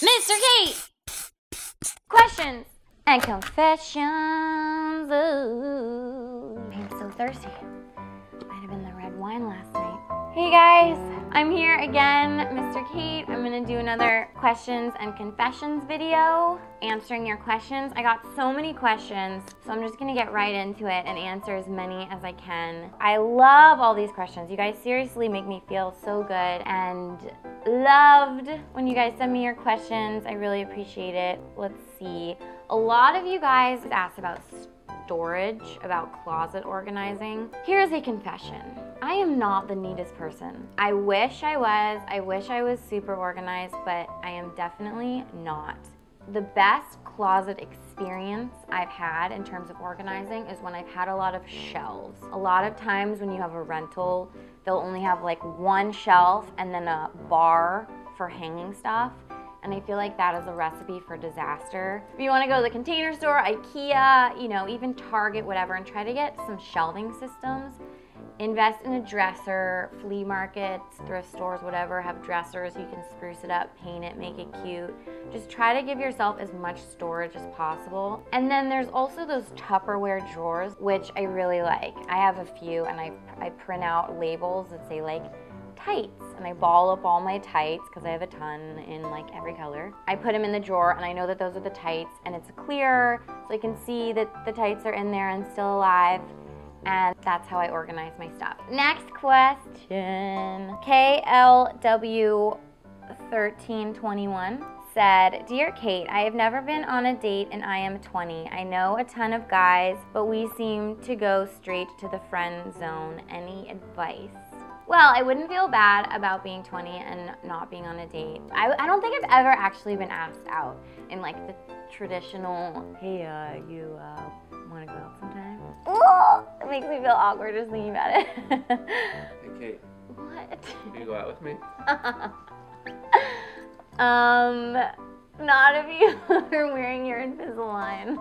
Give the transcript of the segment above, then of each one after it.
Mr. Kate! Questions and confessions. Ooh. I'm so thirsty. Might have been the red wine last night. Hey guys, I'm here again, Mr. Kate. I'm gonna do another questions and confessions video, answering your questions. I got so many questions, so I'm just gonna get right into it and answer as many as I can. I love all these questions. You guys seriously make me feel so good and loved when you guys send me your questions. I really appreciate it. Let's see. A lot of you guys asked about storage, about closet organizing. Here's a confession. I am not the neatest person. I wish I was. I wish I was super organized, but I am definitely not. The best closet experience I've had in terms of organizing is when I've had a lot of shelves. A lot of times when you have a rental, they'll only have like one shelf and then a bar for hanging stuff. And I feel like that is a recipe for disaster. If you want to go to the Container Store, IKEA, you know, even Target, whatever, and try to get some shelving systems, invest in a dresser. Flea markets, thrift stores, whatever, have dressers. You can spruce it up, paint it, make it cute. Just try to give yourself as much storage as possible. And then there's also those Tupperware drawers, which I really like. I have a few, and I print out labels that say like tights, and I ball up all my tights because I have a ton in like every color. I put them in the drawer and I know that those are the tights, and it's clear so I can see that the tights are in there and still alive, and that's how I organize my stuff. Next question. KLW1321 said, Dear Kate, I have never been on a date and I am 20. I know a ton of guys, but we seem to go straight to the friend zone. Any advice? Well, I wouldn't feel bad about being 20 and not being on a date. I don't think I've ever actually been asked out in like the traditional, hey, you wanna go out sometime? Ooh, it makes me feel awkward just thinking about it. Hey Kate. What? Will you go out with me? Not if you are wearing your Invisalign.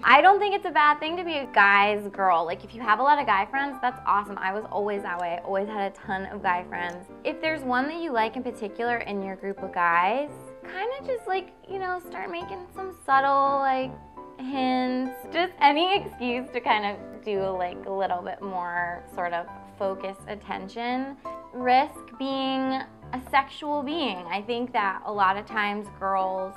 I don't think it's a bad thing to be a guy's girl. Like, if you have a lot of guy friends, that's awesome. I was always that way. I always had a ton of guy friends. If there's one that you like in particular in your group of guys, kind of just like, you know, start making some subtle like hints. Just any excuse to kind of do like a little bit more sort of focused attention. Risk being a sexual being. I think that a lot of times girls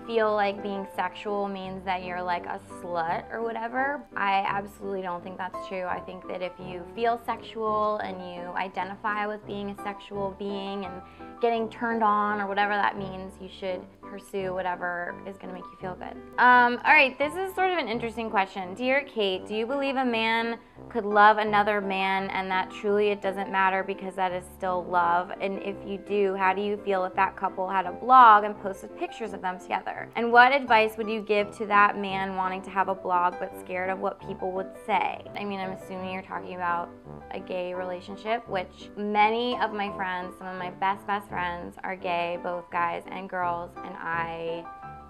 feel like being sexual means that you're like a slut or whatever. I absolutely don't think that's true. I think that if you feel sexual and you identify with being a sexual being and getting turned on or whatever that means, you should pursue whatever is gonna make you feel good. All right, this is sort of an interesting question. Dear Kate, do you believe a man could love another man and that truly it doesn't matter because that is still love? And if you do, how do you feel if that couple had a blog and posted pictures of them together? And what advice would you give to that man wanting to have a blog but scared of what people would say? I mean, I'm assuming you're talking about a gay relationship, which many of my friends, some of my best friends are gay, both guys and girls, and I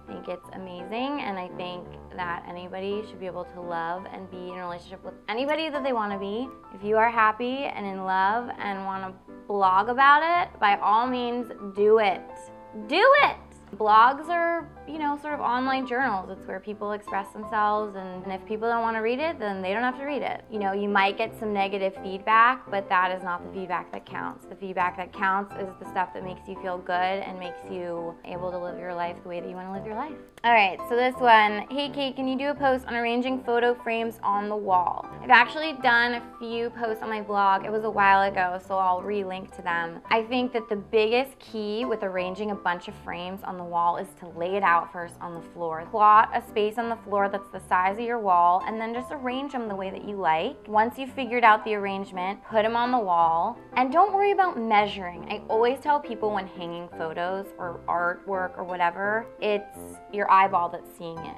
think it's amazing, and I think that anybody should be able to love and be in a relationship with anybody that they want to be. If you are happy and in love and want to blog about it, by all means, do it. Do it! Blogs are, you know, sort of online journals. It's where people express themselves, and if people don't want to read it, then they don't have to read it. You know, you might get some negative feedback, but that is not the feedback that counts. The feedback that counts is the stuff that makes you feel good and makes you able to live your life the way that you want to live your life. All right, so this one, hey Kate, can you do a post on arranging photo frames on the wall? I've actually done a few posts on my blog. It was a while ago, so I'll re-link to them. I think that the biggest key with arranging a bunch of frames on the wall is to lay it out first on the floor. Plot a space on the floor that's the size of your wall, and then just arrange them the way that you like. Once you've figured out the arrangement, put them on the wall, and don't worry about measuring. I always tell people when hanging photos or artwork or whatever, it's your eyeball that's seeing it.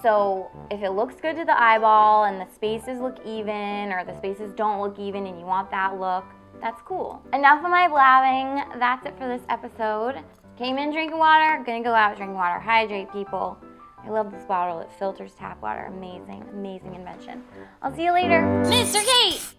So if it looks good to the eyeball and the spaces look even or the spaces don't look even and you want that look, that's cool. Enough of my blabbing. That's it for this episode. Came in drinking water, gonna go out drinking water. Hydrate, people. I love this bottle. It filters tap water. Amazing, amazing invention. I'll see you later. Mr. Kate!